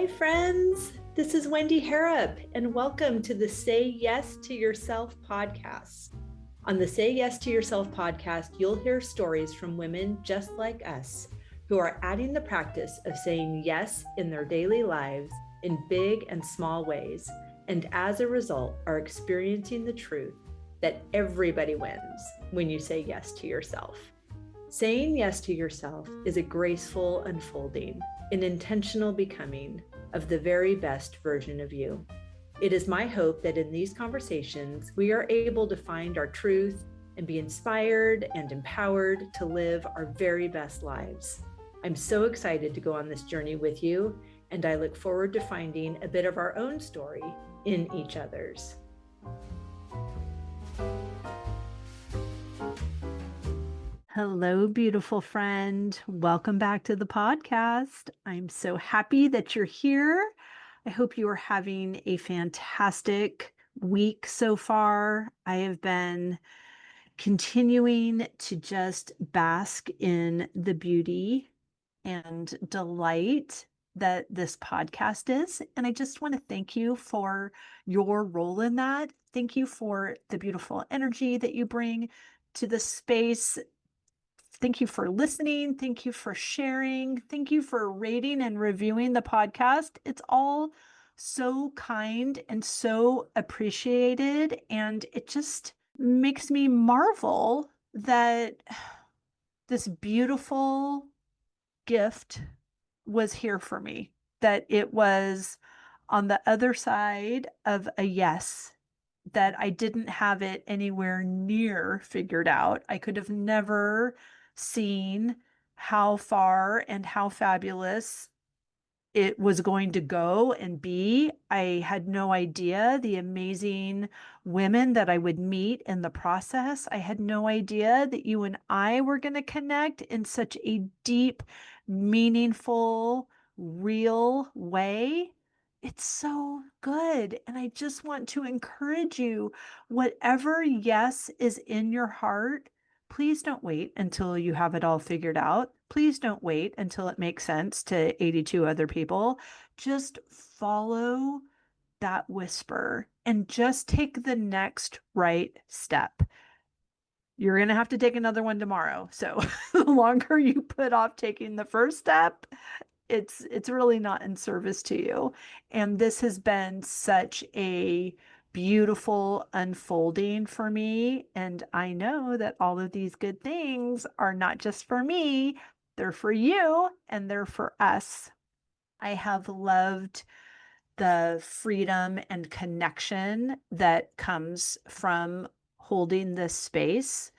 Hi, friends. This is Wendy Harrop, and welcome to the Say Yes to Yourself podcast. On the Say Yes to Yourself podcast, you'll hear stories from women just like us who are adding the practice of saying yes in their daily lives in big and small ways, and as a result, are experiencing the truth that everybody wins when you say yes to yourself. Saying yes to yourself is a graceful unfolding, an intentional becoming of the very best version of you. It is my hope that in these conversations, we are able to find our truth and be inspired and empowered to live our very best lives. I'm so excited to go on this journey with you, and I look forward to finding a bit of our own story in each other's. Hello, beautiful friend. Welcome back to the podcast. I'm so happy that you're here. I hope you are having a fantastic week so far. I have been continuing to just bask in the beauty and delight that this podcast is. And I just want to thank you for your role in that. Thank you for the beautiful energy that you bring to the space. Thank you for listening. Thank you for sharing. Thank you for rating and reviewing the podcast. It's all so kind and so appreciated. And it just makes me marvel that this beautiful gift was here for me, that it was on the other side of a yes, that I didn't have it anywhere near figured out. I could have never seen how far and how fabulous it was going to go and be. I had no idea the amazing women that I would meet in the process. I had no idea that you and I were going to connect in such a deep, meaningful, real way. It's so good. And I just want to encourage you, whatever yes is in your heart, please don't wait until you have it all figured out. Please don't wait until it makes sense to 82 other people. Just follow that whisper and just take the next right step. You're going to have to take another one tomorrow. So the longer you put off taking the first step, it's really not in service to you. And this has been such a beautiful unfolding for me. And I know that all of these good things are not just for me, they're for you and they're for us. I have loved the freedom and connection that comes from holding this space.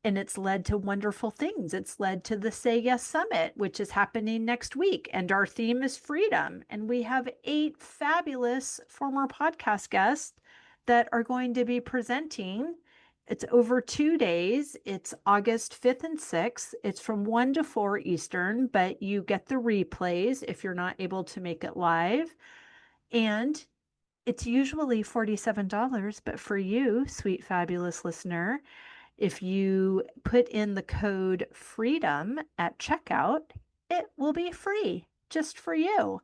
And it's led to wonderful things. It's led to the Say Yes Summit, which is happening next week. And our theme is freedom. And we have 8 fabulous former podcast guests that are going to be presenting. It's over 2 days. It's August 5th and 6th. It's from 1 to 4 Eastern, but you get the replays if you're not able to make it live. And it's usually $47, but for you, sweet, fabulous listener, if you put in the code FREEDOM at checkout, it will be free just for you.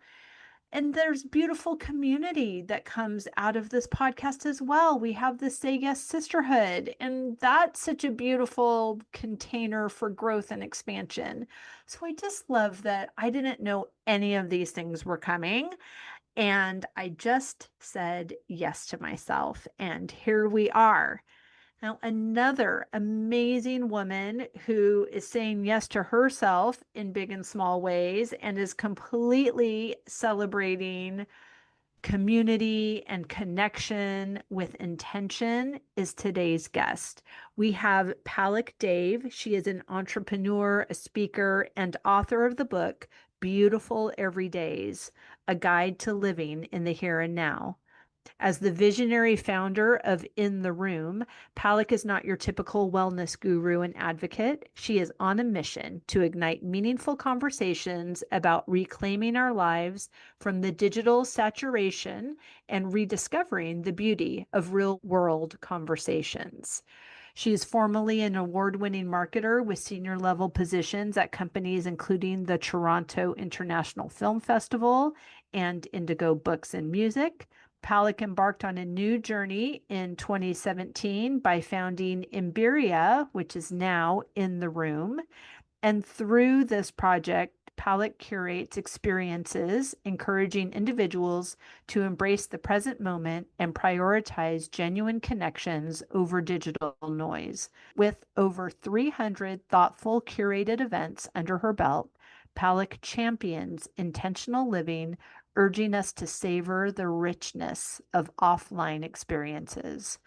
And there's beautiful community that comes out of this podcast as well. We have the Say Yes Sisterhood, and that's such a beautiful container for growth and expansion. So I just love that I didn't know any of these things were coming. And I just said yes to myself. And here we are. Now, another amazing woman who is saying yes to herself in big and small ways and is completely celebrating community and connection with intention is today's guest. We have Palak Dave. She is an entrepreneur, a speaker, and author of the book, Beautiful Everydays, A Guide to Living in the Here and Now. As the visionary founder of In the Room, Palak is not your typical wellness guru and advocate. She is on a mission to ignite meaningful conversations about reclaiming our lives from the digital saturation and rediscovering the beauty of real world conversations. She is formerly an award winning marketer with senior level positions at companies including the Toronto International Film Festival and Indigo Books and Music. Palak embarked on a new journey in 2017 by founding Embiria, which is now In the Room. And through this project, Palak curates experiences, encouraging individuals to embrace the present moment and prioritize genuine connections over digital noise. With over 300 thoughtful, curated events under her belt, Palak champions intentional living, urging us to savor the richness of offline experiences.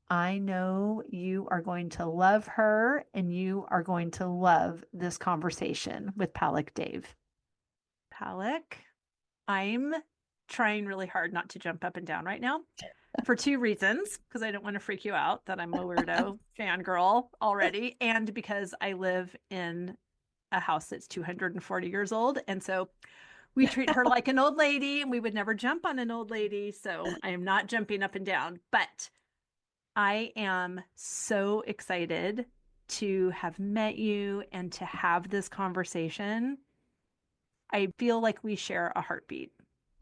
I know you are going to love her and you are going to love this conversation with Palak Dave. Palak, I'm trying really hard not to jump up and down right now for two reasons, because I don't want to freak you out that I'm a weirdo fangirl already, and because I live in a house that's 240 years old. And so we treat her like an old lady and we would never jump on an old lady. So I am not jumping up and down, but I am so excited to have met you and to have this conversation. I feel like we share a heartbeat.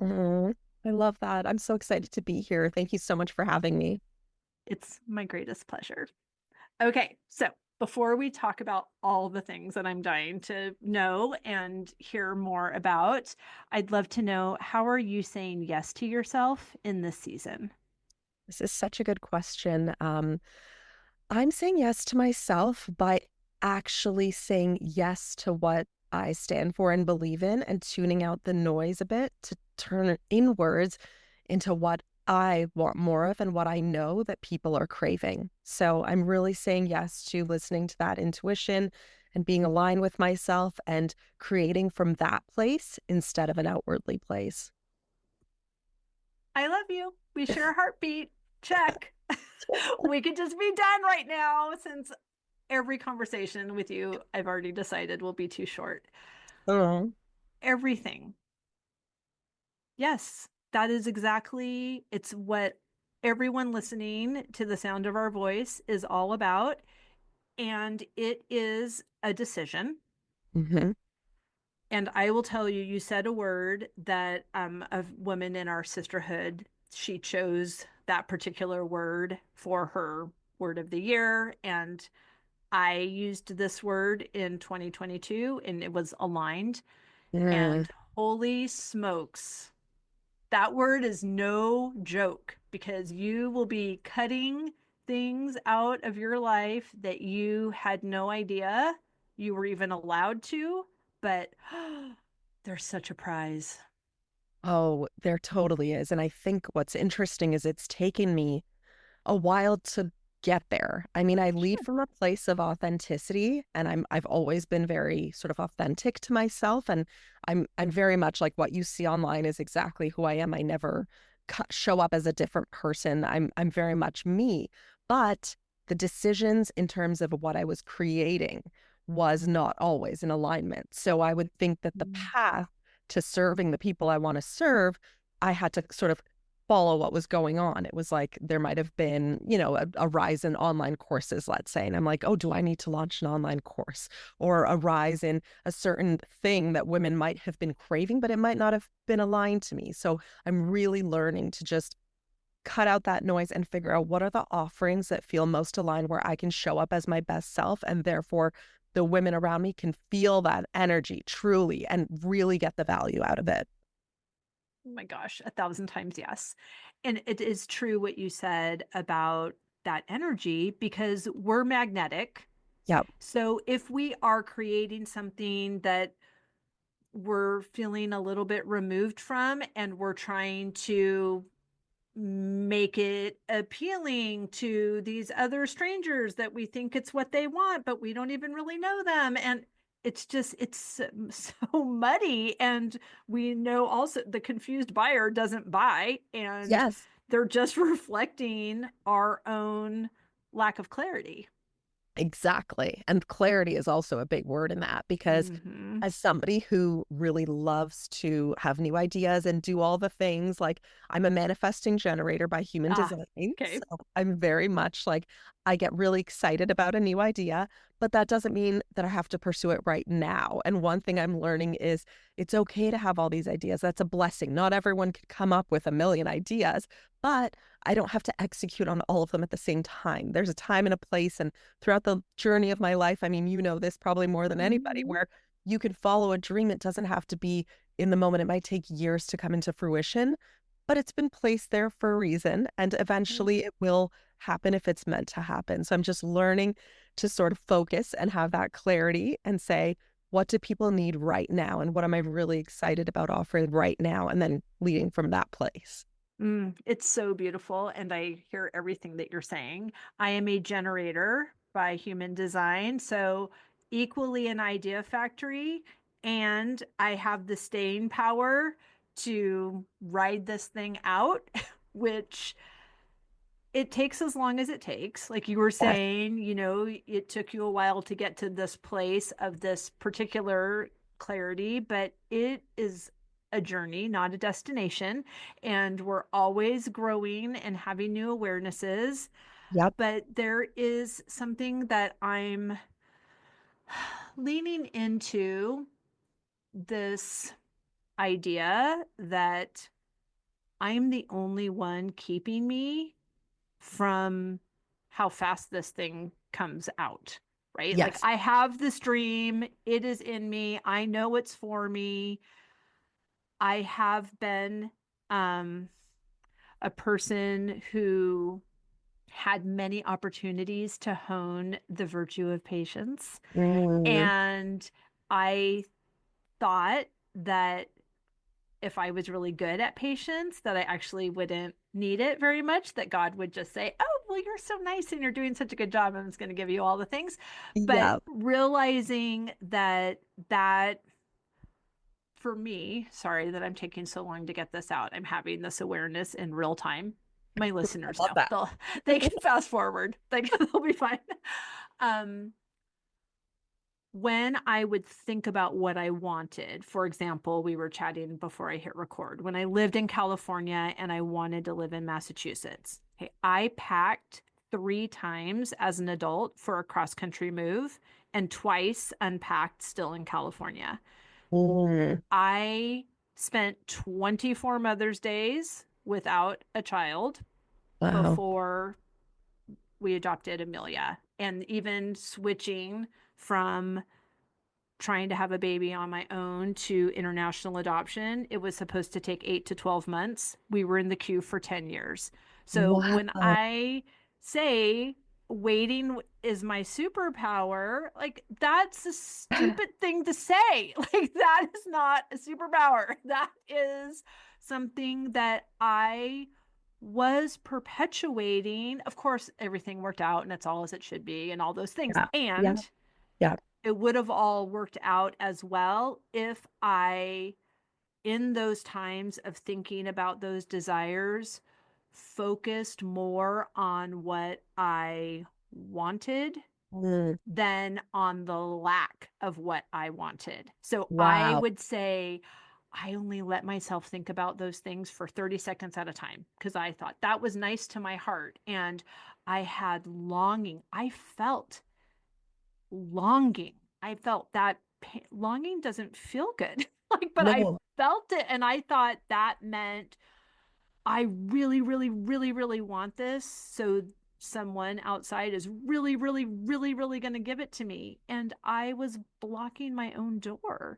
Mhm. I love that. I'm so excited to be here. Thank you so much for having me. It's my greatest pleasure. Okay, so before we talk about all the things that I'm dying to know and hear more about, I'd love to know, how are you saying yes to yourself in this season? This is such a good question. I'm saying yes to myself by actually saying yes to what I stand for and believe in and tuning out the noise a bit to turn it inwards into what I want more of and what I know that people are craving. So I'm really saying yes to listening to that intuition and being aligned with myself and creating from that place instead of an outwardly place. I love you. We share a heartbeat. Check. We could just be done right now since every conversation with you, I've already decided, will be too short. Oh. Everything. Yes, that is exactly, it's what everyone listening to the sound of our voice is all about. And it is a decision. Hmm. And I will tell you, you said a word that a woman in our sisterhood, she chose that particular word for her word of the year. And I used this word in 2022 and it was aligned. Mm. And holy smokes, that word is no joke because you will be cutting things out of your life that you had no idea you were even allowed to, but there's such a prize. Oh, there totally is. And I think what's interesting is it's taken me a while to get there. I mean, I lead Sure. from a place of authenticity and I've always been very sort of authentic to myself and I'm very much like what you see online is exactly who I am. I never show up as a different person. I'm very much me. But the decisions in terms of what I was creating was not always in alignment. So I would think that the Mm. path to serving the people I want to serve, I had to sort of follow what was going on. It was like there might have been, a rise in online courses, let's say. And I'm like, oh, do I need to launch an online course? Or a rise in a certain thing that women might have been craving, but it might not have been aligned to me. So I'm really learning to just cut out that noise and figure out what are the offerings that feel most aligned where I can show up as my best self and therefore the women around me can feel that energy truly and really get the value out of it. Oh my gosh, a thousand times yes. And it is true what you said about that energy because we're magnetic. Yep. So if we are creating something that we're feeling a little bit removed from and we're trying to make it appealing to these other strangers that we think it's what they want, but we don't even really know them. And it's so muddy. And we know also the confused buyer doesn't buy. And Yes. they're just reflecting our own lack of clarity. Exactly. And clarity is also a big word in that because Hmm. as somebody who really loves to have new ideas and do all the things, like I'm a manifesting generator by human Ah, design. okay. So I'm very much like, I get really excited about a new idea, but that doesn't mean that I have to pursue it right now. And one thing I'm learning is it's okay to have all these ideas. That's a blessing. Not everyone can come up with a million ideas, but I don't have to execute on all of them at the same time. There's a time and a place. And throughout the journey of my life, I mean, you know this probably more than anybody, Hmm. where you can follow a dream. It doesn't have to be in the moment. It might take years to come into fruition, but it's been placed there for a reason. And eventually it will happen if it's meant to happen. So I'm just learning to sort of focus and have that clarity and say, what do people need right now? And what am I really excited about offering right now? And then leading from that place. It's so beautiful, and I hear everything that you're saying. I am a generator by human design, so equally an idea factory, and I have the staying power to ride this thing out, which it takes as long as it takes. Like you were Yes. saying, it took you a while to get to this place of this particular clarity, but it is a journey, not a destination. And we're always growing and having new awarenesses. Yep. But there is something that I'm leaning into, this idea that I'm the only one keeping me from how fast this thing comes out, right? Like Yes. I have this dream, it is in me, I know it's for me. I have been um, a person who had many opportunities to hone the virtue of patience. Mm, And I thought that if I was really good at patience, that I actually wouldn't need it very much, that God would just say, "Oh, well, you're so nice and you're doing such a good job. I'm just going to give you all the things." But yeah. realizing that for me, sorry that I'm taking so long to get this out. I'm having this awareness in real time. My I listeners love know. that. They can fast forward. They'll be fine. Um, when I would think about what I wanted, for example, we were chatting before I hit record, when I lived in California and I wanted to live in Massachusetts, okay, I packed 3 times as an adult for a cross country move and twice unpacked still in California. Mm, I spent 24 Mother's Days without a child wow. before we adopted Amelia. And even switching from trying to have a baby on my own to international adoption, it was supposed to take 8 to 12 months. We were in the queue for 10 years. So when Wow. I say waiting is my superpower, like that's a stupid thing to say. Like that is not a superpower. That is something that I was perpetuating. Of course, everything worked out and it's all as it should be and all those things. Yeah. Yeah. And Yeah. it would have all worked out as well if I, in those times of thinking about those desires, focused more on what I wanted Mm, than on the lack of what I wanted. So I wow. would say I only let myself think about those things for 30 seconds at a time because I thought that was nice to my heart. And I had longing. I felt longing. I felt that longing doesn't feel good. Like, but I No. felt it and I thought that meant I really, really, really, really want this. So someone outside is really, really, really, really going to give it to me. And I was blocking my own door.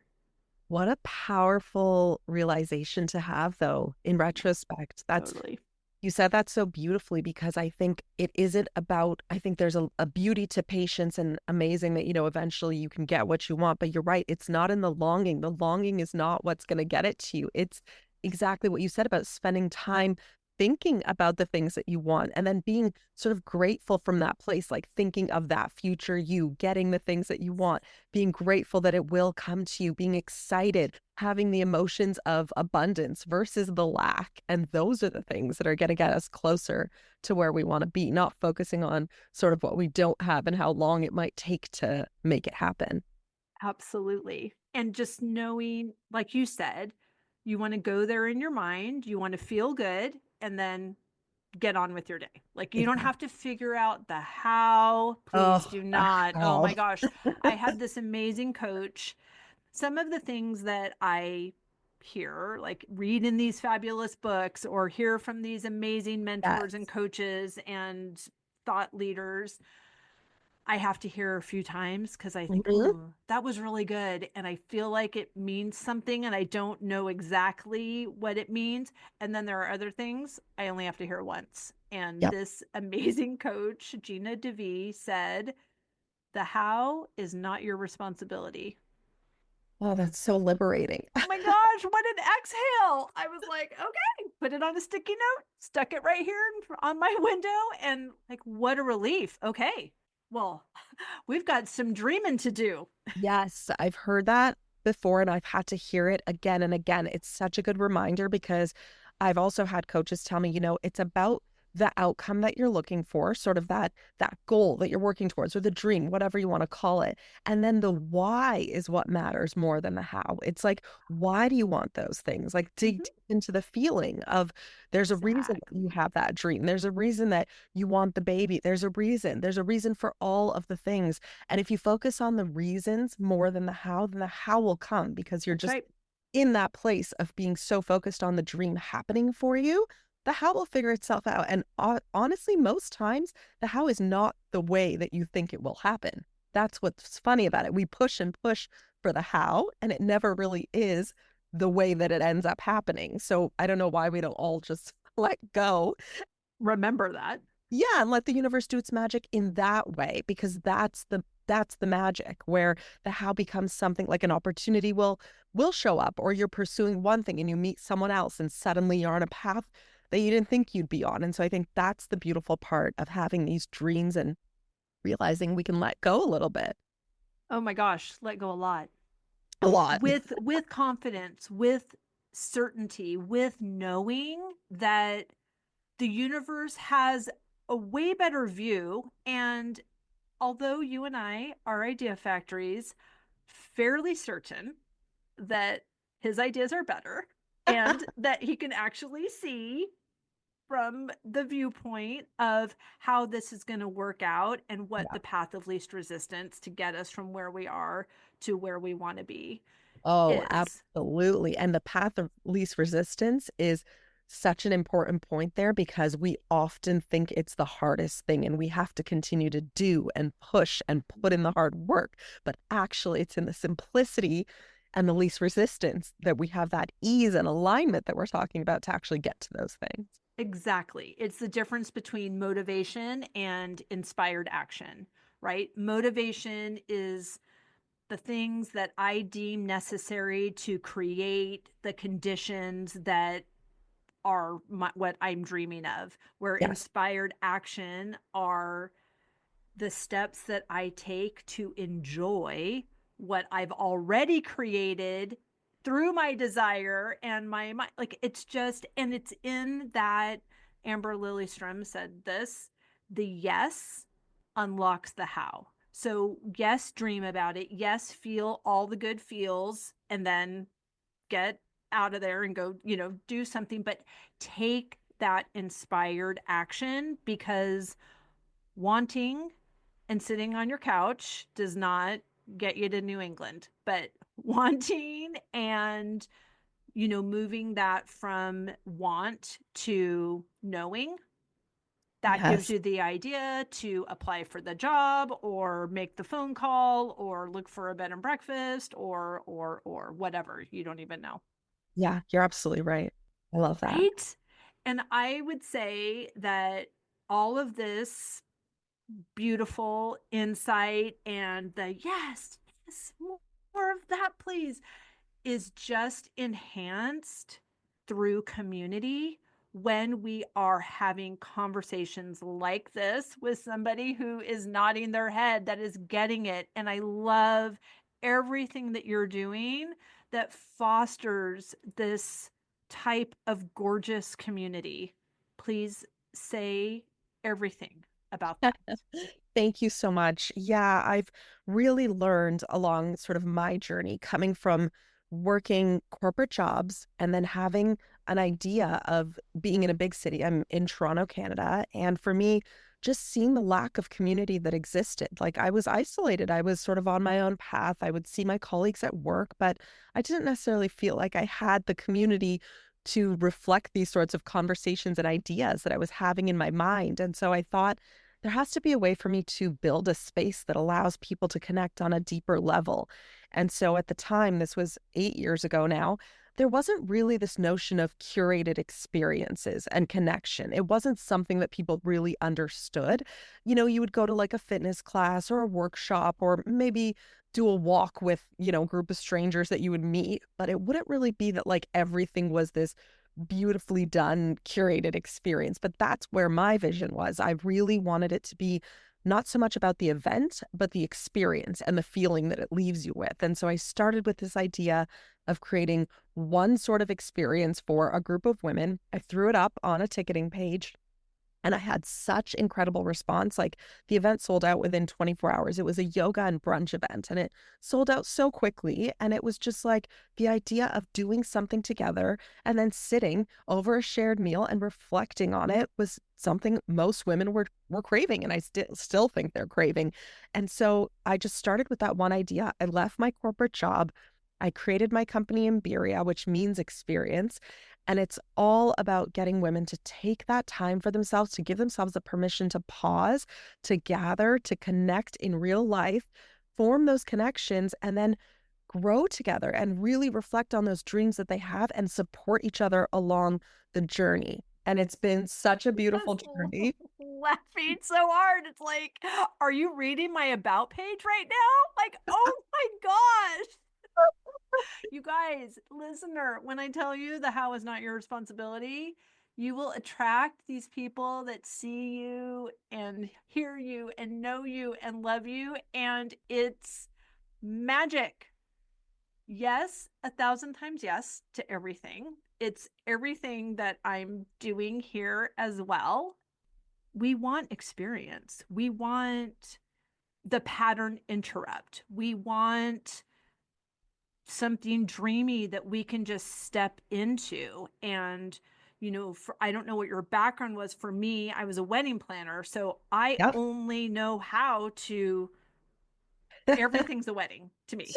What a powerful realization to have, though, in retrospect. Totally. You said that so beautifully because I think it isn't about, I think there's a beauty to patience and amazing that, eventually you can get what you want. But you're right. It's not in the longing. The longing is not what's going to get it to you. It's exactly what you said about spending time thinking about the things that you want and then being sort of grateful from that place, like thinking of that future you, getting the things that you want, being grateful that it will come to you, being excited, having the emotions of abundance versus the lack. And those are the things that are going to get us closer to where we want to be, not focusing on sort of what we don't have and how long it might take to make it happen. Absolutely. And just knowing, like you said, you want to go there in your mind, you want to feel good, and then get on with your day. Like you don't Exactly. have to figure out the how. Please Oh, do the not. Oh how. my gosh. I had this amazing coach. Some of the things that I hear, like read in these fabulous books or hear from these amazing mentors and Yes. coaches and thought leaders, I have to hear a few times because I think, Mhm. oh, that was really good. And I feel like it means something and I don't know exactly what it means. And then there are other things I only have to hear once. And Yep. this amazing coach, Gina DeVee, said, the how is not your responsibility. Oh, that's so liberating. Oh my gosh, what an exhale. I was like, okay, put it on a sticky note, stuck it right here on my window, and like, what a relief. Okay, well, we've got some dreaming to do. Yes, I've heard that before and I've had to hear it again and again. It's such a good reminder because I've also had coaches tell me, it's about the outcome that you're looking for, sort of that goal that you're working towards or the dream, whatever you want to call it. And then the why is what matters more than the how. It's like, why do you want those things? Like dig Mhm. deep into the feeling of there's a reason that you Exactly. have that dream. There's a reason that you want the baby. There's a reason. There's a reason for all of the things. And if you focus on the reasons more than the how, then the how will come because you're That's just right. in that place of being so focused on the dream happening for you. The how will figure itself out. And honestly, most times, the how is not the way that you think it will happen. That's what's funny about it. We push and push for the how, and it never really is the way that it ends up happening. So I don't know why we don't all just let go. Remember that. Yeah, and let the universe do its magic in that way because that's the magic where the how becomes something like an opportunity will show up or you're pursuing one thing and you meet someone else and suddenly you're on a path that you didn't think you'd be on. And so I think that's the beautiful part of having these dreams and realizing we can let go a little bit. Oh my gosh, let go a lot. A lot. With confidence, with certainty, with knowing that the universe has a way better view. And although you and I are idea factories, fairly certain that his ideas are better and that he can actually see from the viewpoint of how this is going to work out and what Yeah. the path of least resistance to get us from where we are to where we want to be Oh, is. absolutely. And the path of least resistance is such an important point there because we often think it's the hardest thing and we have to continue to do and push and put in the hard work. But actually, it's in the simplicity and the least resistance that we have that ease and alignment that we're talking about to actually get to those things. Exactly. It's the difference between motivation and inspired action, right? Motivation is the things that I deem necessary to create the conditions that are what I'm dreaming of, where Yes. inspired action are the steps that I take to enjoy what I've already created through my desire and my like it's just and it's in that Amber Lily Strum said this, the yes unlocks the how. So yes, dream about it. Yes, feel all the good feels and then get out of there and go, do something, but take that inspired action because wanting and sitting on your couch does not get you to New England, but wanting and moving that from want to knowing, that gives Yes. you the idea to apply for the job or make the phone call or look for a bed and breakfast or whatever you don't even know. Yeah, you're absolutely right. I love that. Right? And I would say that all of this beautiful insight and the yes, yes, more of that, please, is just enhanced through community when we are having conversations like this with somebody who is nodding their head, that is getting it. And I love everything that you're doing that fosters this type of gorgeous community. Please say everything about that. Thank you so much. Yeah, I've really learned along sort of my journey coming from working corporate jobs and then having an idea of being in a big city. I'm in Toronto, Canada. And for me, just seeing the lack of community that existed. Like I was isolated. I was sort of on my own path. I would see my colleagues at work, but I didn't necessarily feel like I had the community to reflect these sorts of conversations and ideas that I was having in my mind. And so I thought, there has to be a way for me to build a space that allows people to connect on a deeper level. And so at the time, this was 8 years ago now, there wasn't really this notion of curated experiences and connection. It wasn't something that people really understood. You know, you would go to like a fitness class or a workshop or maybe do a walk with, a group of strangers that you would meet, but it wouldn't really be that like everything was this beautifully done, curated experience. But that's where my vision was. I really wanted it to be not so much about the event, but the experience and the feeling that it leaves you with. And so I started with this idea of creating one sort of experience for a group of women. I threw it up on a ticketing page. And I had such incredible response. Like the event sold out within 24 hours. It was a yoga and brunch event and it sold out so quickly. And it was just like the idea of doing something together and then sitting over a shared meal and reflecting on it was something most women were craving. And I still think they're craving. And so I just started with that one idea. I left my corporate job. I created my company Embiria, which means experience. And it's all about getting women to take that time for themselves, to give themselves the permission to pause, to gather, to connect in real life, form those connections, and then grow together and really reflect on those dreams that they have and support each other along the journey. And it's been such a beautiful journey. Laughing so hard. It's like, are you reading my about page right now? Like, oh my gosh. You guys, listener, when I tell you the how is not your responsibility, you will attract these people that see you and hear you and know you and love you. And it's magic. Yes, 1,000 times yes to everything. It's everything that I'm doing here as well. We want experience. We want the pattern interrupt. We want something dreamy that we can just step into. And I don't know what your background was. For me, I was a wedding planner, so I Yep. only know how to everything's a wedding to me.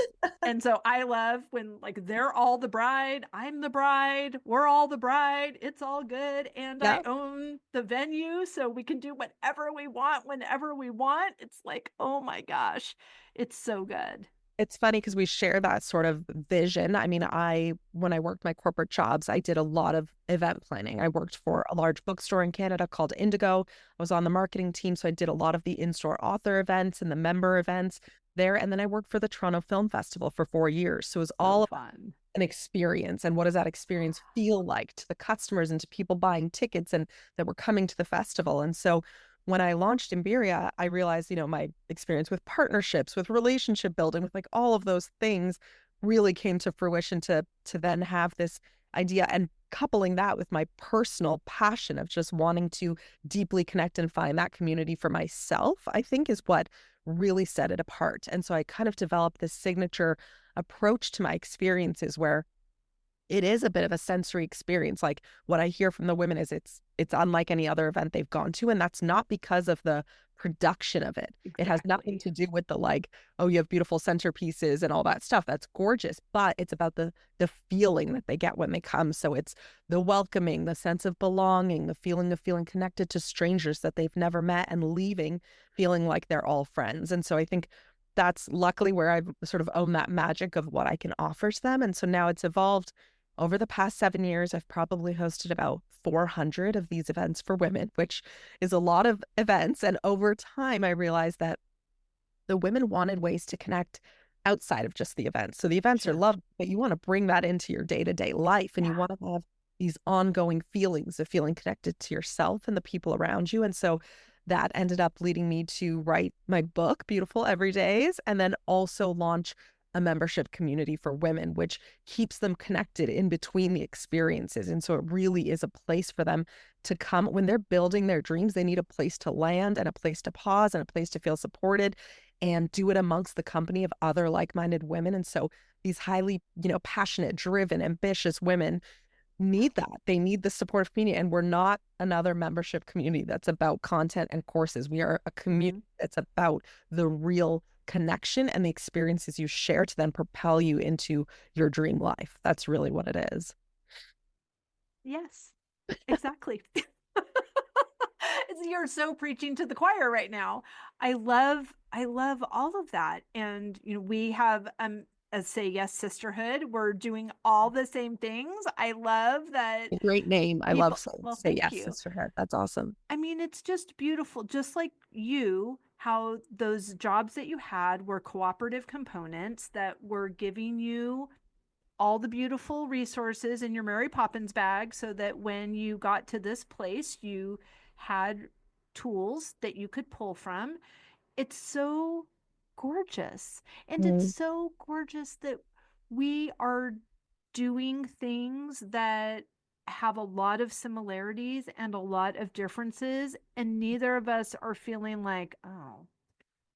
And so I love when like they're all the bride, I'm the bride, we're all the bride, it's all good. And I Yep. own the venue, so we can do whatever we want whenever we want. It's like, oh my gosh, it's so good. It's funny because we share that sort of vision. I mean, when I worked my corporate jobs, I did a lot of event planning. I worked for a large bookstore in Canada called Indigo. I was on the marketing team, so I did a lot of the in-store author events and the member events there. And then I worked for the Toronto Film Festival for 4 years. So it was So all fun. an experience and what does that experience feel like to the customers and to people buying tickets and that were coming to the festival. And so when I launched Embiria, I realized, my experience with partnerships, with relationship building, with like all of those things really came to fruition to then have this idea and coupling that with my personal passion of just wanting to deeply connect and find that community for myself, I think is what really set it apart. And so I kind of developed this signature approach to my experiences where it is a bit of a sensory experience. Like what I hear from the women is it's unlike any other event they've gone to. And that's not because of the production of it. It has nothing Exactly. to do with the like, oh, you have beautiful centerpieces and all that stuff. That's gorgeous. But it's about the feeling that they get when they come. So it's the welcoming, the sense of belonging, the feeling of feeling connected to strangers that they've never met and leaving feeling like they're all friends. And so I think that's luckily where I've sort of owned that magic of what I can offer to them. And so now it's evolved over the past 7 years. I've probably hosted about 400 of these events for women, which is a lot of events. And over time, I realized that the women wanted ways to connect outside of just the events. So the events are Sure. lovely, but you want to bring that into your day-to-day life and you Yeah. want to have these ongoing feelings of feeling connected to yourself and the people around you. And so that ended up leading me to write my book, Beautiful Everydays, and then also launch a membership community for women, which keeps them connected in between the experiences. And so it really is a place for them to come when they're building their dreams. They need a place to land and a place to pause and a place to feel supported and do it amongst the company of other like-minded women. And so these highly, passionate, driven, ambitious women need that. They need the supportive community. And we're not another membership community that's about content and courses. We are a community that's about the real connection and the experiences you share to then propel you into your dream life. That's really what it is. Yes, exactly. You're so preaching to the choir right now. I love all of that. And we have a Say Yes Sisterhood. We're doing all the same things. I love that Great name. I love people, well, Say thank Yes you. Sisterhood. That's awesome. I mean, it's just beautiful. Just like you, how those jobs that you had were cooperative components that were giving you all the beautiful resources in your Mary Poppins bag so that when you got to this place, you had tools that you could pull from. It's so gorgeous. And it's Mm. so gorgeous that we are doing things that have a lot of similarities and a lot of differences. And neither of us are feeling like, oh,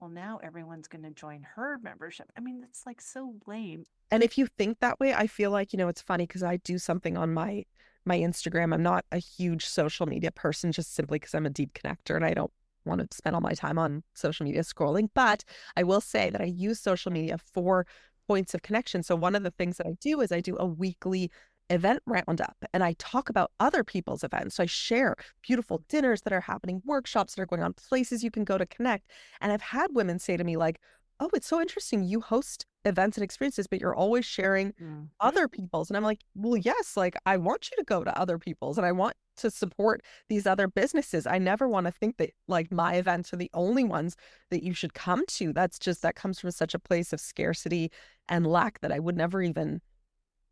well, now everyone's going to join her membership. I mean, it's like so lame. And if you think that way, I feel like, it's funny because I do something on my Instagram. I'm not a huge social media person just simply because I'm a deep connector and I don't want to spend all my time on social media scrolling. But I will say that I use social media for points of connection. So one of the things that I do is I do a weekly event roundup and I talk about other people's events. So I share beautiful dinners that are happening, workshops that are going on, places you can go to connect. And I've had women say to me like, oh, it's so interesting. You host events and experiences, but you're always sharing Mm-hmm. other people's. And I'm like, well, yes, like I want you to go to other people's and I want to support these other businesses. I never want to think that like my events are the only ones that you should come to. That comes from such a place of scarcity and lack that I would never even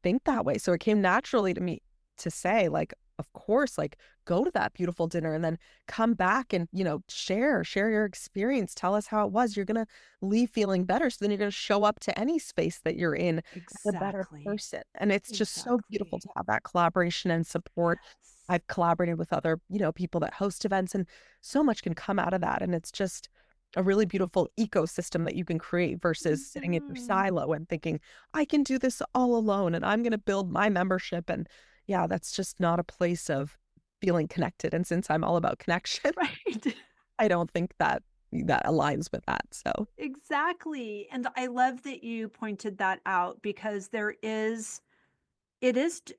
think that way. So it came naturally to me to say, like, of course, like go to that beautiful dinner and then come back and, share your experience. Tell us how it was. You're going to leave feeling better. So then you're going to show up to any space that you're in as a better Exactly. person. And it's just so beautiful Exactly. to have that collaboration and support. Yes. I've collaborated with other, people that host events and so much can come out of that. And it's just a really beautiful ecosystem that you can create versus sitting in your Mm-hmm. silo and thinking, I can do this all alone and I'm going to build my membership. And yeah, that's just not a place of feeling connected. And since I'm all about connection, Right. I don't think that aligns with that. So, Exactly. And I love that you pointed that out because it is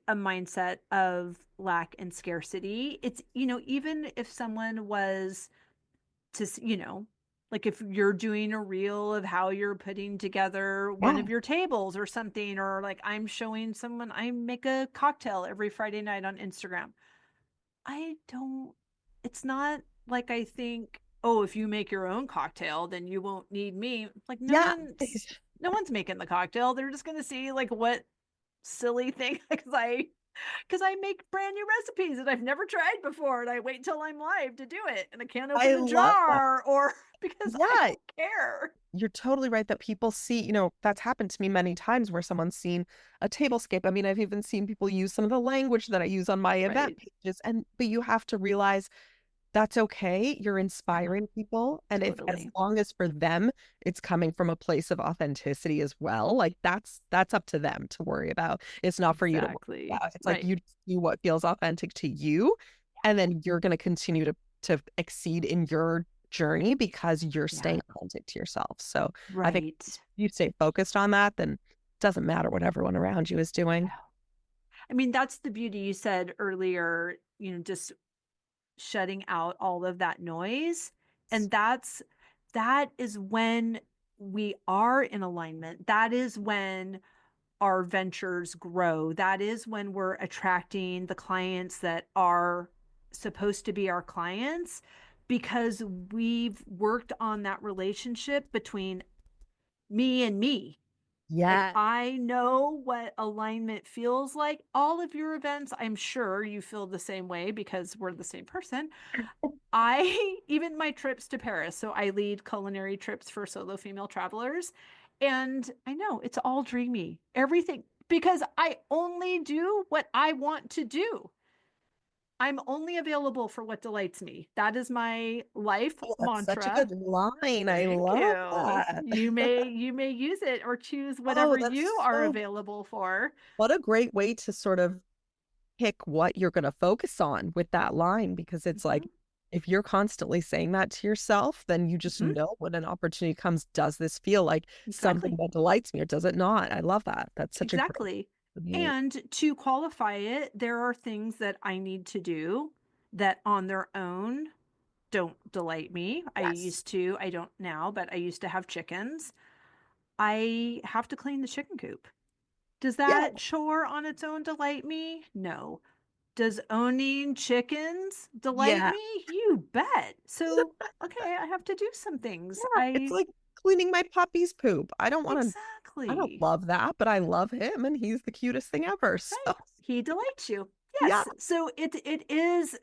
a mindset of lack and scarcity. It's, even if someone was to, like if you're doing a reel of how you're putting together one yeah, of your tables or something, or like I'm showing someone, I make a cocktail every Friday night on Instagram. I don't, it's not like I think, oh, if you make your own cocktail, then you won't need me. Like yeah, no one's making the cocktail. They're just going to see like what silly thing because I make brand new recipes that I've never tried before and I wait till I'm live to do it and I can't open I the love that. jar or because I Yeah, don't care. you're totally right that people see, that's happened to me many times where someone's seen a tablescape. I mean, I've even seen people use some of the language that I use on my event Right. pages. But you have to realize that's okay. You're Yeah, inspiring people. And if as totally. long as for them it's coming from a place of authenticity as well, like that's up to them to worry about. It's not for you to worry Exactly. about. It's like Right. you do what feels authentic to you, and then you're gonna continue to exceed in your journey because you're Yeah. staying authentic to yourself. So I think Right. if you stay focused on that, then it doesn't matter what everyone around you is doing. Yeah. I mean, that's the beauty you said earlier, just shutting out all of that noise. And that is when we are in alignment. That is when our ventures grow. That is when we're attracting the clients that are supposed to be our clients because we've worked on that relationship between me and me. Like, Yeah. I know what alignment feels like. All of your events, I'm sure you feel the same way because we're the same person. I even my trips to Paris. So I lead culinary trips for solo female travelers. And I know it's all dreamy. Everything because I only do what I want to do. I'm only available for what delights me. That is my life Oh, that's such a mantra. good line. I Thank love you. that. You may use it or choose Oh, whatever you that's are so, available for. what a great way to sort of pick what you're going to focus on with that line, because it's Mhm, like, if you're constantly saying that to yourself, then you just mhm, know when an opportunity comes, does this feel like something exactly. that delights me or does it not? I love that. That's such a great Exactly. way. And to qualify it, there are things that I need to do that on their own don't delight me. Yes. I don't now, but I used to have chickens. I have to clean the chicken coop. Does Yeah. that chore on its own delight me? No. Does owning chickens delight Yeah. me? You bet. So, okay, I have to do some things. Yeah. It's like cleaning my puppy's poop. I don't Exactly. love that, but I love him and he's the cutest thing ever. So, Right. He delights you. yeah, Yes. So it is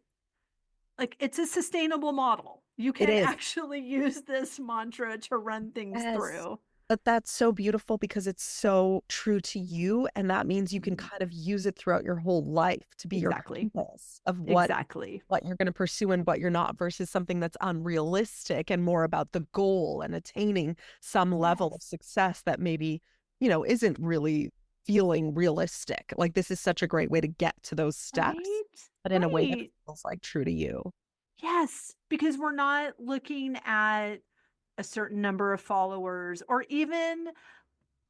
like it's a sustainable model. You it can is. actually use this mantra to run things Yes. through. But that's so beautiful because it's so true to you. And that means you can Mhm. kind of use it throughout your whole life to be your Exactly. compass of Exactly. what you're going to pursue and what you're not, versus something that's unrealistic and more about the goal and attaining some level of Yes. success that maybe, isn't really feeling realistic. Like, this is such a great way to get to those steps, Right? but in a way that Right. feels like true to you. Yes, because we're not looking at a certain number of followers or even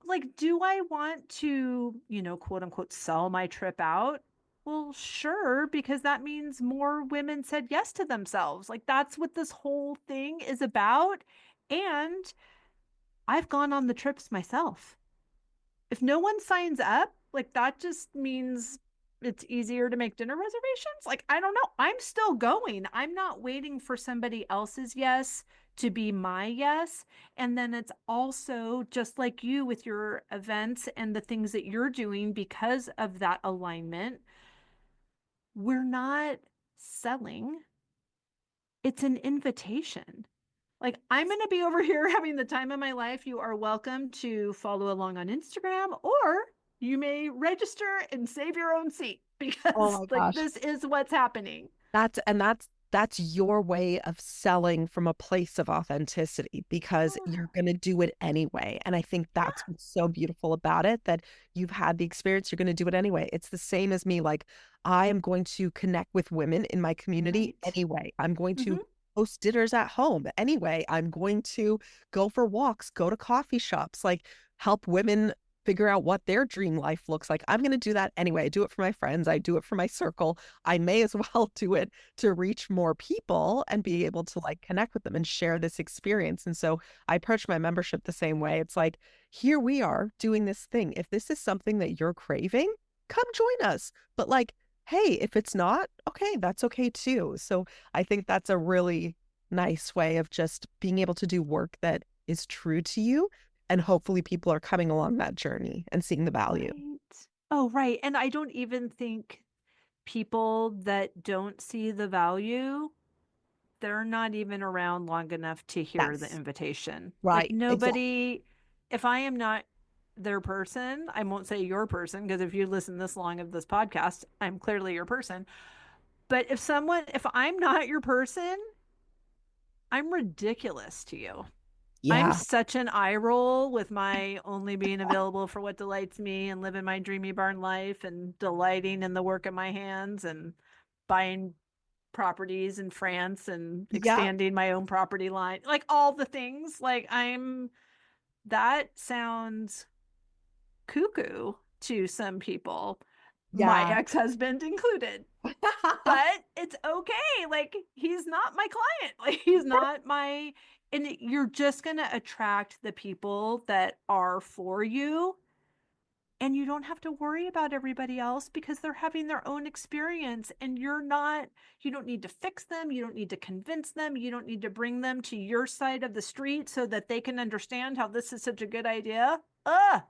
like, do I want to, quote unquote, sell my trip out? Well, sure, because that means more women said yes to themselves. Like, that's what this whole thing is about. And I've gone on the trips myself. If no one signs up, like that just means it's easier to make dinner reservations. Like, I don't know. I'm still going. I'm not waiting for somebody else's yes to be my yes. And then it's also just like you with your events and the things that you're doing because of that alignment. We're not selling, it's an invitation. Like, I'm going to be over here having the time of my life. You are welcome to follow along on Instagram, or you may register and save your own seat Oh because, my like, gosh. this is what's happening. That's your way of selling from a place of authenticity, because you're Oh, going to do it anyway. And I think that's yeah, what's so beautiful about it, that you've had the experience, you're going to do it anyway. It's the same as me. Like, I am going to connect with women in my community right. anyway. I'm going to Mm-hmm. host dinners at home anyway. I'm going to go for walks, go to coffee shops, like help women figure out what their dream life looks like. I'm going to do that anyway. I do it for my friends. I do it for my circle. I may as well do it to reach more people and be able to like connect with them and share this experience. And so I approach my membership the same way. It's like, here we are doing this thing. If this is something that you're craving, come join us. But like, hey, if it's not, okay, that's okay too. So I think that's a really nice way of just being able to do work that is true to you. And hopefully people are coming along that journey and seeing the value. Right. Oh, right. And I don't even think people that don't see the value, they're not even around long enough to hear the Yes. invitation. Like, Right. Exactly. nobody, if I am not their person, I won't say your person, because if you listen this long of this podcast, I'm clearly your person. But if I'm not your person, I'm ridiculous to you. I'm Yeah. such an eye roll with my only being available for what delights me and living my dreamy barn life and delighting in the work of my hands and buying properties in France and Yeah. expanding my own property line, like all the things. That sounds cuckoo to some people, my Yeah. ex-husband included. But it's okay. Like, he's not my client. Like, he's not my, and you're just going to attract the people that are for you. And you don't have to worry about everybody else because they're having their own experience and you don't need to fix them. You don't need to convince them. You don't need to bring them to your side of the street so that they can understand how this is such a good idea. Ugh.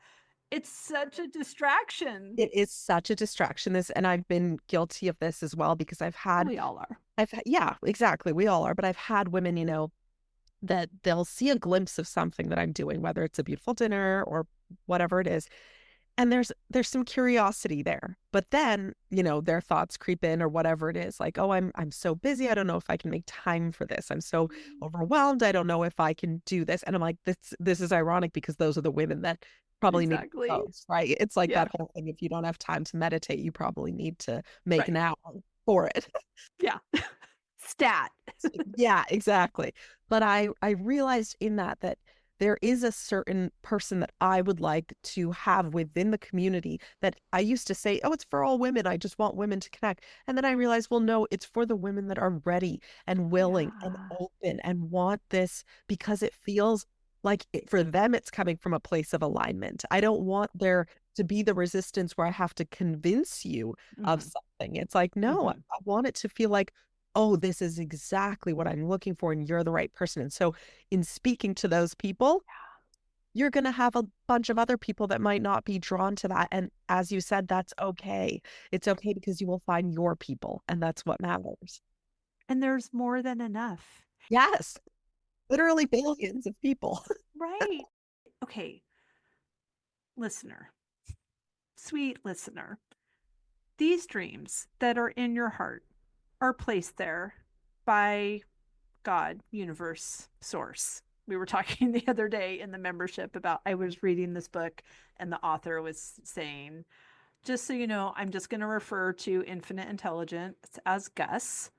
It's such a distraction. It is such a distraction. And I've been guilty of this as well because We all are. yeah, exactly. We all are. But I've had women, that they'll see a glimpse of something that I'm doing, whether it's a beautiful dinner or whatever it is. And there's some curiosity there. But then, their thoughts creep in or whatever it is, like, oh, I'm so busy. I don't know if I can make time for this. I'm so overwhelmed. I don't know if I can do this. And I'm like, this is ironic because those are the women that probably need Exactly. those, right? It's like Yeah. that whole thing. If you don't have time to meditate, you probably need to make an Right. hour for it. Yeah. Stat. Yeah, exactly. But I realized in that there is a certain person that I would like to have within the community that I used to say, oh, it's for all women. I just want women to connect. And then I realized, well, no, it's for the women that are ready and willing and Yeah. open and want this because it feels like for them, it's coming from a place of alignment. I don't want there to be the resistance where I have to convince you of Hmm. something. It's like, no, I Hmm. want it to feel like, oh, this is exactly what I'm looking for, and you're the right person. And so, in speaking to those people, you're going to have a bunch of other people that might not be drawn to that. And as you said, that's okay. It's okay because you will find your people, and that's what matters. And there's more than enough. Yes, literally billions of people. Right. Okay, listener, sweet listener, these dreams that are in your heart are placed there by God, universe, source. We were talking the other day in the membership about, I was reading this book and the author was saying, just so you know, I'm just going to refer to infinite intelligence as Gus.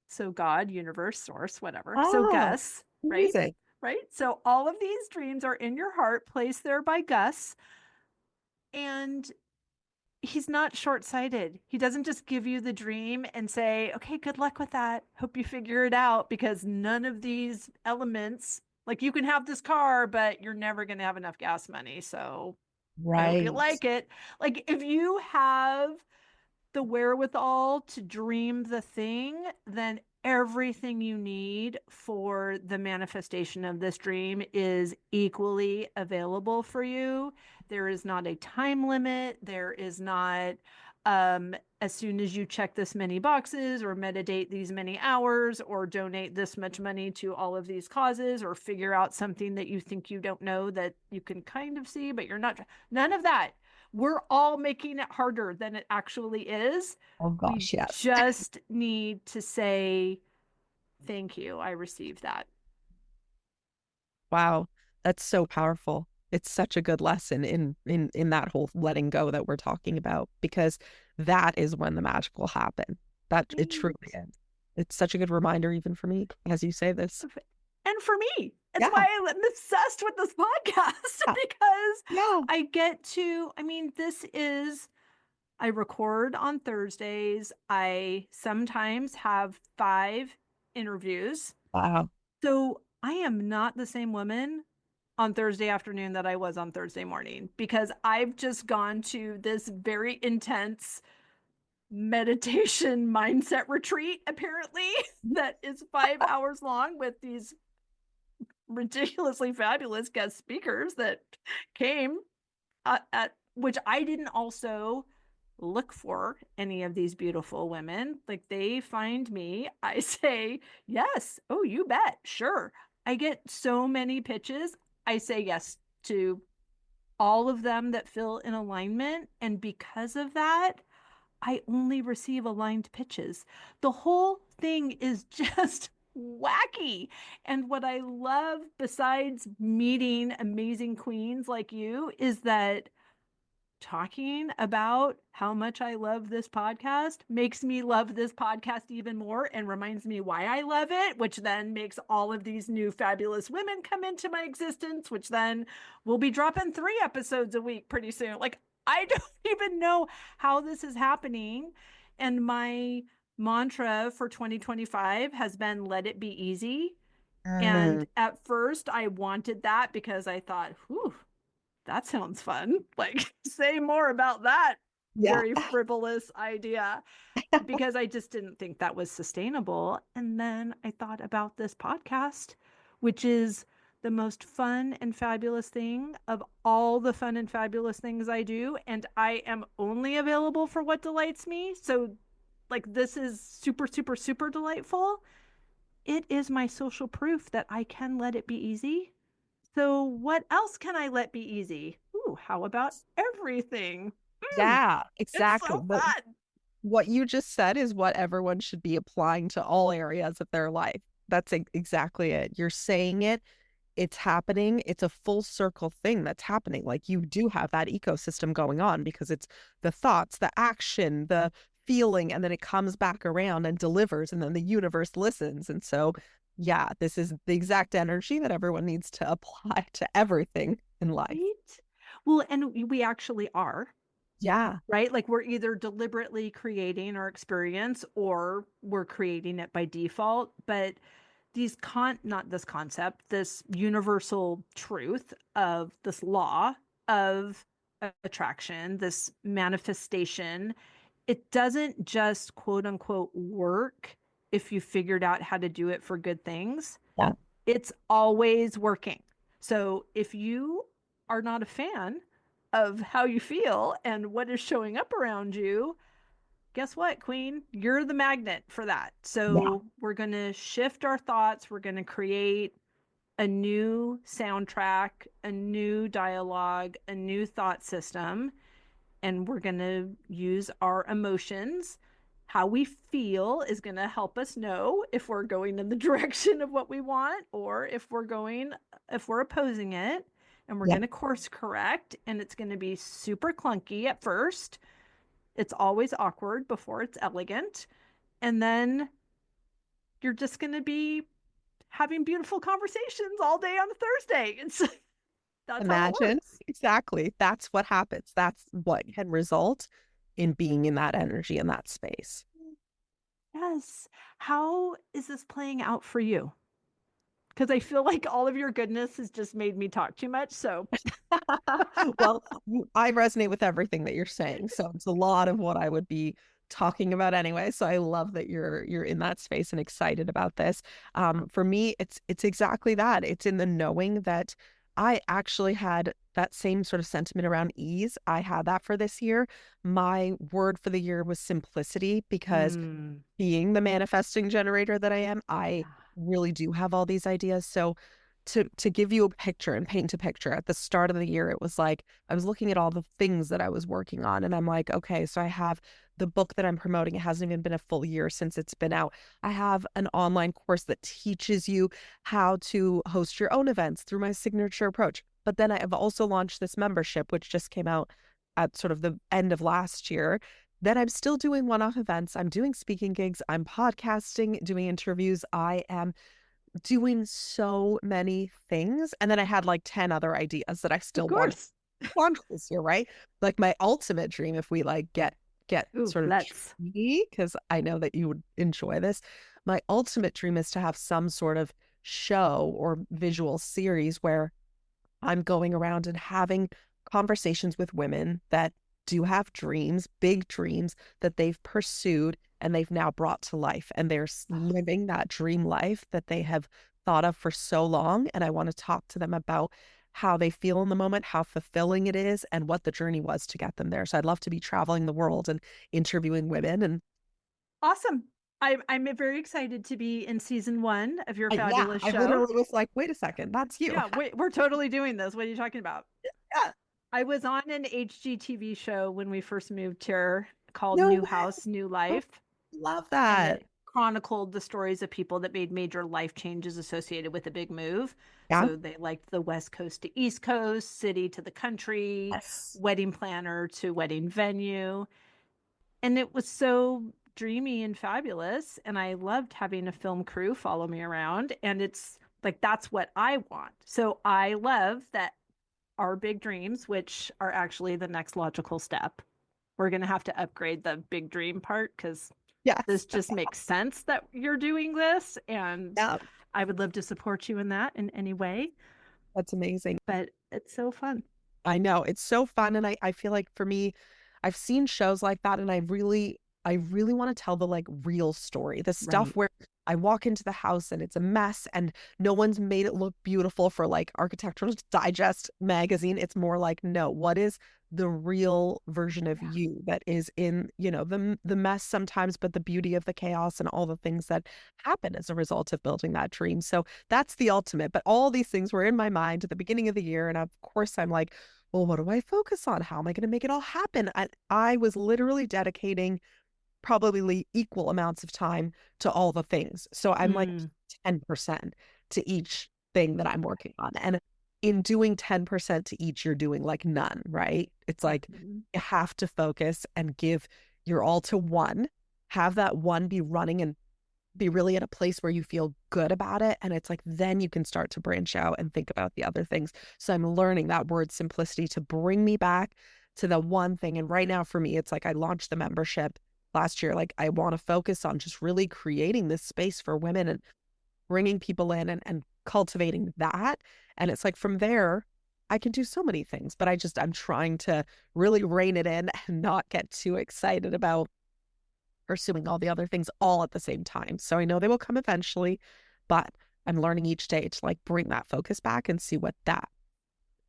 So God, universe, source, whatever. So Ah, Gus, right? amazing. Right. So all of these dreams are in your heart, placed there by Gus. And he's not short-sighted. He doesn't just give you the dream and say, okay, good luck with that. Hope you figure it out, because none of these elements, like you can have this car, but you're never going to have enough gas money. So I hope you Right. like it. Like if you have the wherewithal to dream the thing, then everything you need for the manifestation of this dream is equally available for you. There is not a time limit. There is not, as soon as you check this many boxes or meditate these many hours or donate this much money to all of these causes or figure out something that you think you don't know that you can kind of see, but you're not, none of that. We're all making it harder than it actually is. Oh We gosh, yes. just need to say, thank you. I received that. Wow, that's so powerful. It's such a good lesson in that whole letting go that we're talking about because that is when the magic will happen. That it truly is. It's such a good reminder even for me as you say this. And for me, that's Yeah, why I'm obsessed with this podcast yeah, because yeah. I get to, I mean, this is, I record on Thursdays. I sometimes have 5 interviews. Wow. So I am not the same woman on Thursday afternoon that I was on Thursday morning because I've just gone to this very intense meditation mindset retreat, apparently, that is 5 hours long with these ridiculously fabulous guest speakers that came at which I didn't also look for any of these beautiful women. Like they find me, I say, yes, oh, you bet, sure. I get so many pitches. I say yes to all of them that feel in alignment. And because of that, I only receive aligned pitches. The whole thing is just wacky. And what I love, besides meeting amazing queens like you, is that talking about how much I love this podcast makes me love this podcast even more and reminds me why I love it, which then makes all of these new fabulous women come into my existence, which then we'll be dropping 3 episodes a week pretty soon. Like, I don't even know how this is happening. And my mantra for 2025 has been let it be easy. Mm, And at first, I wanted that because I thought, whew, that sounds fun. Like, say more about that yeah. very frivolous idea, because I just didn't think that was sustainable. And then I thought about this podcast, which is the most fun and fabulous thing of all the fun and fabulous things I do. And I am only available for what delights me. So, like, this is super, super, super delightful. It is my social proof that I can let it be easy. So, what else can I let be easy? Ooh, how about everything? Mm, Yeah, it's exactly. so fun. What you just said is what everyone should be applying to all areas of their life. That's exactly it. You're saying it, it's happening. It's a full circle thing that's happening. Like you do have that ecosystem going on because it's the thoughts, the action, the feeling, and then it comes back around and delivers, and then the universe listens. And so, yeah, this is the exact energy that everyone needs to apply to everything in life. Right? Well, and we actually are, Yeah. right? Like we're either deliberately creating our experience or we're creating it by default. But not this concept, this universal truth of this law of attraction, this manifestation, it doesn't just quote unquote work if you figured out how to do it for good things. Yeah. It's always working. So if you are not a fan of how you feel and what is showing up around you, guess what, Queen? You're the magnet for that. Yeah. So we're going to shift our thoughts. We're going to create a new soundtrack, a new dialogue, a new thought system, and we're going to use our emotions. How we feel is going to help us know if we're going in the direction of what we want or if we're opposing it. And we're Yeah. going to course correct. And it's going to be super clunky at first. It's always awkward before it's elegant. And then you're just going to be having beautiful conversations all day on a Thursday. It's that's how it Imagine. works. Exactly. That's what happens. That's what can result in being in that energy in that space. Yes. How is this playing out for you? Because I feel like all of your goodness has just made me talk too much. So, Well, I resonate with everything that you're saying. So it's a lot of what I would be talking about anyway. So I love that you're in that space and excited about this. For me, it's exactly that. It's in the knowing that I actually had that same sort of sentiment around ease. I had that for this year. My word for the year was simplicity because mm, being the manifesting generator that I am, I yeah. really do have all these ideas. So to give you a picture and paint a picture, at the start of the year, it was like I was looking at all the things that I was working on, and I'm like, okay, so I have the book that I'm promoting. It hasn't even been a full year since it's been out. I have an online course that teaches you how to host your own events through my signature approach. But then I have also launched this membership, which just came out at sort of the end of last year. Then I'm still doing one-off events. I'm doing speaking gigs. I'm podcasting, doing interviews. I am doing so many things. And then I had like 10 other ideas that I Of still want course. to launch this year, right? Like my ultimate dream, if we like get Ooh, sort of let's. cheeky, because I know that you would enjoy this. My ultimate dream is to have some sort of show or visual series where I'm going around and having conversations with women that do have dreams, big dreams that they've pursued and they've now brought to life. And they're living that dream life that they have thought of for so long. And I want to talk to them about how they feel in the moment, how fulfilling it is, and what the journey was to get them there. So I'd love to be traveling the world and interviewing women. And Awesome. I'm very excited to be in season one of your yeah, fabulous I show. literally was like, wait a second, that's you. Yeah, we're totally doing this. What are you talking about? Yeah. I was on an HGTV show when we first moved here called No New way. House, New Oh, Life. love And that. it chronicled the stories of people that made major life changes associated with a big move. Yeah. So they liked the West Coast to East Coast, city to the country, Yes. wedding planner to wedding venue. And it was so dreamy and fabulous. And I loved having a film crew follow me around. And it's like, that's what I want. So I love that our big dreams, which are actually the next logical step. We're going to have to upgrade the big dream part because this Yes. just makes sense that you're doing this. And Yeah. I would love to support you in that in any way. That's amazing. But it's so fun. I know. It's so fun. And I feel like for me, I've seen shows like that and I really want to tell the like real story. The stuff Right. where I walk into the house and it's a mess and no one's made it look beautiful for like Architectural Digest magazine. It's more like, no, what is the real version of Yeah. you that is in, the mess sometimes, but the beauty of the chaos and all the things that happen as a result of building that dream. So that's the ultimate. But all these things were in my mind at the beginning of the year. And of course, I'm like, well, what do I focus on? How am I going to make it all happen? I was literally dedicating probably equal amounts of time to all the things. So I'm like Mm. 10% to each thing that I'm working on. And in doing 10% to each, you're doing like none, right? It's like Mhm. you have to focus and give your all to one, have that one be running and be really in a place where you feel good about it. And it's like, then you can start to branch out and think about the other things. So I'm learning that word simplicity to bring me back to the one thing. And right now for me, it's like I launched the membership last year. Like I want to focus on just really creating this space for women and bringing people in and cultivating that. And it's like from there, I can do so many things, but I'm trying to really rein it in and not get too excited about pursuing all the other things all at the same time. So I know they will come eventually, but I'm learning each day to like bring that focus back and see what that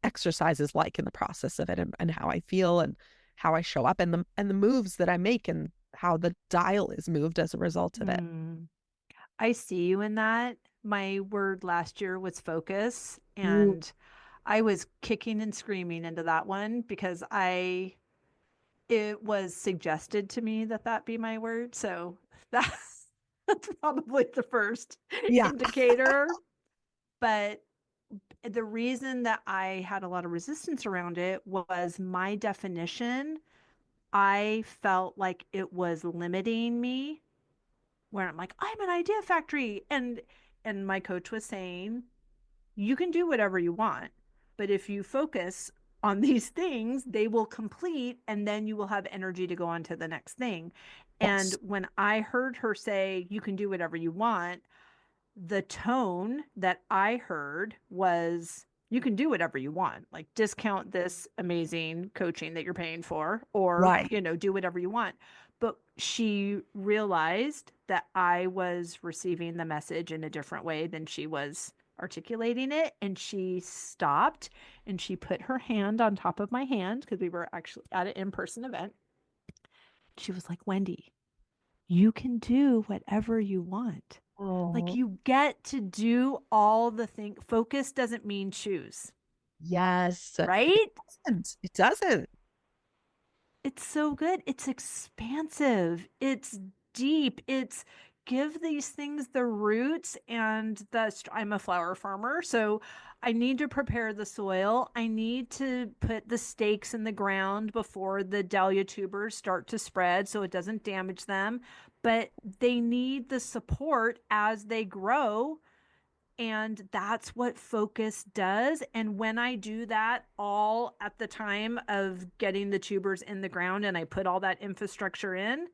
exercise is like in the process of it and how I feel and how I show up and the moves that I make and how the dial is moved as a result of it. Mm. I see you in that. My word last year was focus, Mm. and I was kicking and screaming into that one because it was suggested to me that that be my word. So that's, that's probably the first Yeah. indicator. But the reason that I had a lot of resistance around it was my definition. I felt like it was limiting me, where I'm like, I'm an idea factory. And my coach was saying, you can do whatever you want, but if you focus on these things, they will complete, and then you will have energy to go on to the next thing. And Yes. when I heard her say, you can do whatever you want, the tone that I heard was, you can do whatever you want, like discount this amazing coaching that you're paying for, or, Right. do whatever you want. But she realized that I was receiving the message in a different way than she was articulating it. And she stopped and she put her hand on top of my hand because we were actually at an in person event. She was like, Wendy, you can do whatever you want. Like, Oh, you get to do all the things. Focus doesn't mean choose, yes. It right? doesn't. It doesn't. It's so good. It's expansive. It's deep. It's give these things the roots and I'm a flower farmer, so I need to prepare the soil. I need to put the stakes in the ground before the dahlia tubers start to spread so it doesn't damage them. But they need the support as they grow, and that's what focus does. And when I do that all at the time of getting the tubers in the ground and I put all that infrastructure in,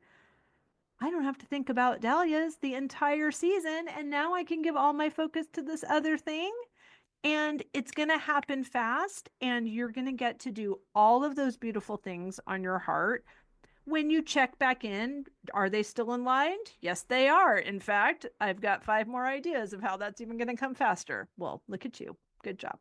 I don't have to think about dahlias the entire season. And now I can give all my focus to this other thing. And it's going to happen fast. And you're going to get to do all of those beautiful things on your heart. When you check back in, are they still in line? Yes, they are. In fact, I've got 5 more ideas of how that's even going to come faster. Well, look at you. Good job.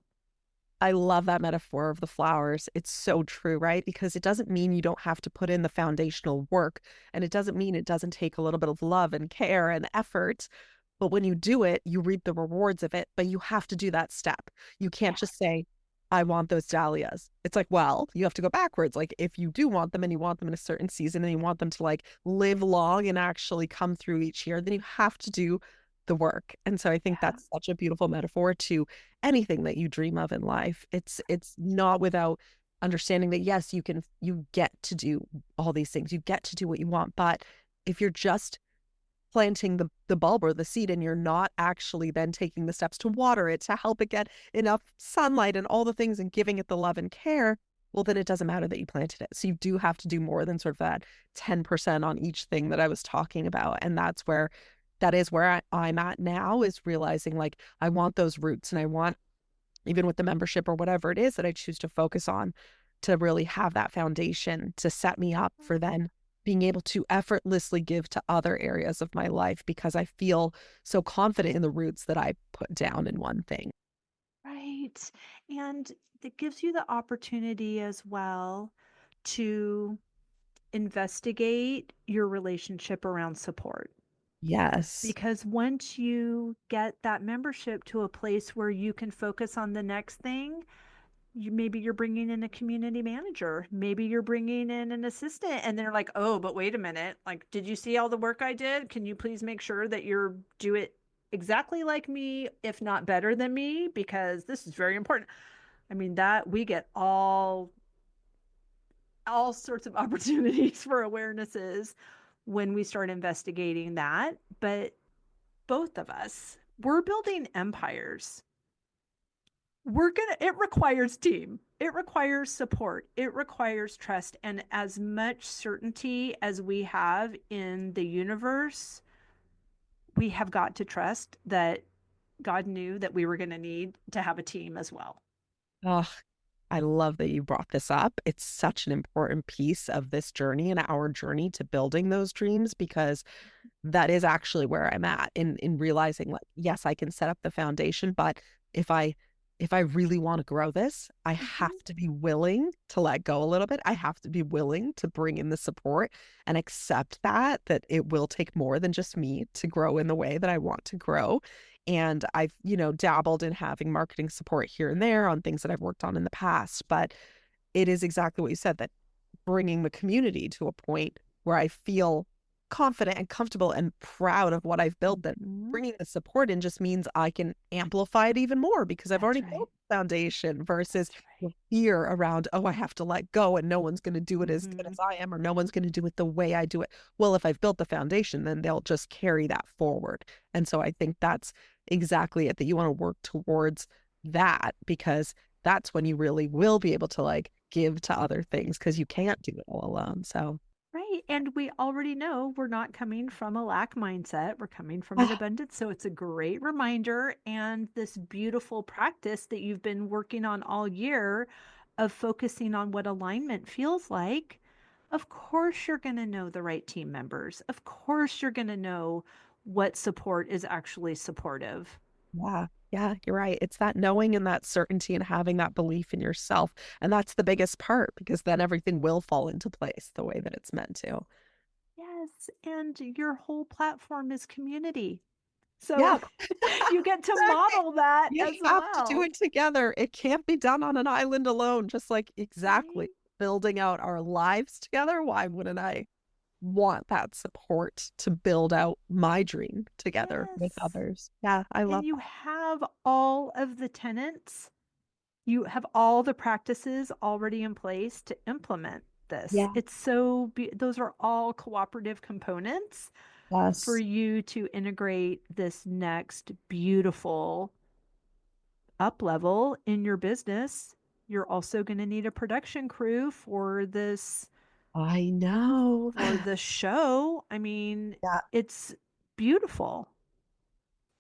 I love that metaphor of the flowers. It's so true, right? Because it doesn't mean you don't have to put in the foundational work, and it doesn't mean it doesn't take a little bit of love and care and effort. But when you do it, you reap the rewards of it, but you have to do that step. You can't just Yes. say, I want those dahlias. It's like, well, you have to go backwards. Like if you do want them and you want them in a certain season and you want them to like live long and actually come through each year, then you have to do the work. And so I think Yeah. that's such a beautiful metaphor to anything that you dream of in life. It's not without understanding that yes, you get to do all these things. You get to do what you want, but if you're just planting the bulb or the seed and you're not actually then taking the steps to water it, to help it get enough sunlight and all the things and giving it the love and care, well, then it doesn't matter that you planted it. So you do have to do more than sort of that 10% on each thing that I was talking about. And that is where I'm at now, is realizing like I want those roots and I want, even with the membership or whatever it is that I choose to focus on, to really have that foundation to set me up for then being able to effortlessly give to other areas of my life because I feel so confident in the roots that I put down in one thing. Right. And it gives you the opportunity as well to investigate your relationship around support. Yes. Because once you get that membership to a place where you can focus on the next thing, maybe you're bringing in a community manager, maybe you're bringing in an assistant, and they're like, oh, but wait a minute, like, did you see all the work I did? Can you please make sure that you're do it exactly like me, if not better than me, because this is very important. I mean, that we get all sorts of opportunities for awarenesses when we start investigating that. But both of us, we're building empires. It requires team, it requires support, it requires trust, and as much certainty as we have in the universe, we have got to trust that God knew that we were going to need to have a team as well. Oh, I love that you brought this up. It's such an important piece of this journey and our journey to building those dreams because that is actually where I'm at in realizing like, yes, I can set up the foundation, but if I if I really want to grow this, I have Mm-hmm. to be willing to let go a little bit. I have to be willing to bring in the support and accept that it will take more than just me to grow in the way that I want to grow. And I've, dabbled in having marketing support here and there on things that I've worked on in the past, but it is exactly what you said, that bringing the community to a point where I feel confident and comfortable and proud of what I've built, that Mm-hmm. bringing the support in just means I can amplify it even more because I've That's already right. built the foundation versus That's the right. fear around, oh, I have to let go and no one's going to do it as good Mm-hmm. as I am, or no one's going to do it the way I do it. Well, if I've built the foundation, then they'll just carry that forward. And so I think that's exactly it, that you want to work towards that because that's when you really will be able to like give to other things because you can't do it all alone. So, Right. And we already know we're not coming from a lack mindset. We're coming from an ah, abundance. So it's a great reminder and this beautiful practice that you've been working on all year of focusing on what alignment feels like. Of course, you're going to know the right team members. Of course, you're going to know what support is actually supportive. yeah, yeah, you're right. It's that knowing and that certainty and having that belief in yourself. And that's the biggest part because then everything will fall into place the way that it's meant to. Yes. And your whole platform is community. Yeah, So you get to exactly. model that You as have to do well. it together. It can't be done on an island alone, just like exactly Right? building out our lives together. Why wouldn't I want that support to build out my dream together with Yes. others? Yeah, I And love you that. have all of the tenants, you have all the practices already in place to implement this. Yeah. It's so, those are all cooperative components for Yes. you to integrate this next beautiful up level in your business. You're also going to need a production crew I know. for the show. I mean, Yeah. it's beautiful.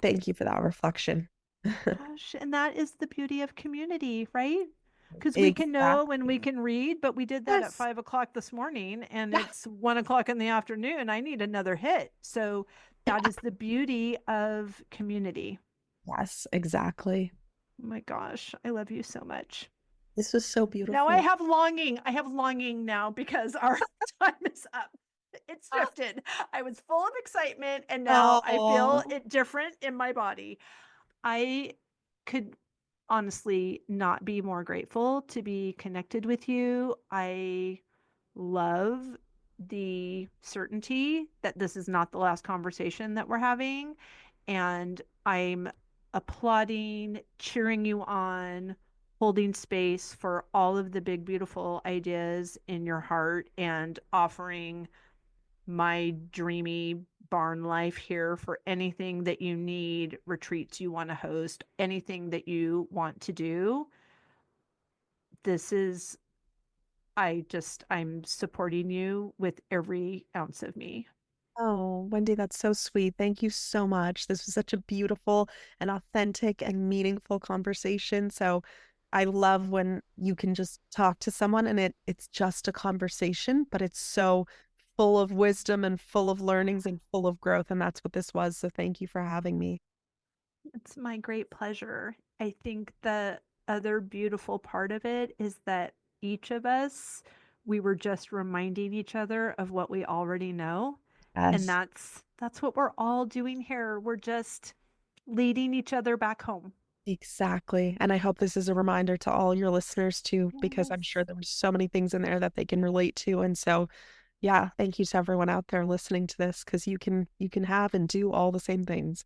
Thank you for that reflection. Gosh, and that is the beauty of community, right? Because we can know and we Exactly. can read, but we did that at Yes. 5 o'clock this morning and Yeah. it's 1 o'clock in the afternoon. I need another hit. So that is the beauty of community. Yes, exactly. Oh my gosh, I love you so much. This was so Now I beautiful. have longing. I have longing now because our time is up. It's shifted. I was full of excitement and now I feel Oh, it different in my body. I could honestly not be more grateful to be connected with you. I love the certainty that this is not the last conversation that we're having. And I'm applauding, cheering you on, holding space for all of the big, beautiful ideas in your heart and offering my dreamy barn life here for anything that you need, retreats you want to host, anything that you want to do. This is, I'm supporting you with every ounce of me. oh, Wendy, that's so sweet. Thank you so much. This was such a beautiful and authentic and meaningful conversation. So I love when you can just talk to someone and it's just a conversation, but it's so full of wisdom and full of learnings and full of growth. And that's what this was. So thank you for having me. It's my great pleasure. I think the other beautiful part of it is that each of us, we were just reminding each other of what we already know. And Yes, that's what we're all doing here. We're just leading each other back home. exactly. And I hope this is a reminder to all your listeners too, because I'm Yes. sure there were so many things in there that they can relate to. And so, yeah, thank you to everyone out there listening to this because you can have and do all the same things.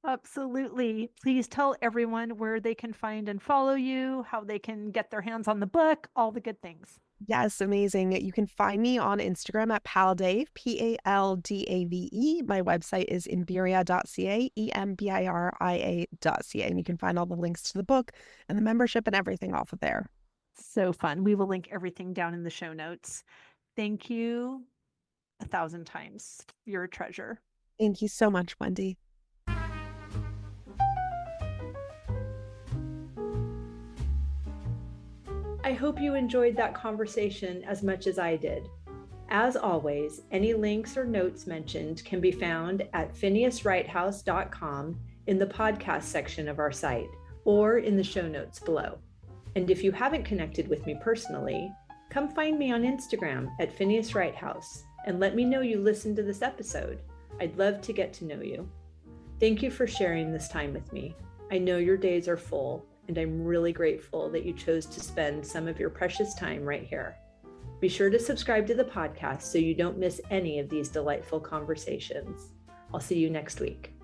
Absolutely. Please tell everyone where they can find and follow you, how they can get their hands on the book, all the good things. Yes, amazing. You can find me on Instagram at Paldave, Paldave. My website is embiria.ca, embiria.ca. And you can find all the links to the book and the membership and everything off of there. So fun. We will link everything down in the show notes. Thank you 1,000 times. You're a treasure. Thank you so much, Wendy. I hope you enjoyed that conversation as much as I did. As always, any links or notes mentioned can be found at phineaswrighthouse.com in the podcast section of our site or in the show notes below. And if you haven't connected with me personally, come find me on Instagram at Phineas Wrighthouse and let me know you listened to this episode. I'd love to get to know you. Thank you for sharing this time with me. I know your days are full, and I'm really grateful that you chose to spend some of your precious time right here. Be sure to subscribe to the podcast so you don't miss any of these delightful conversations. I'll see you next week.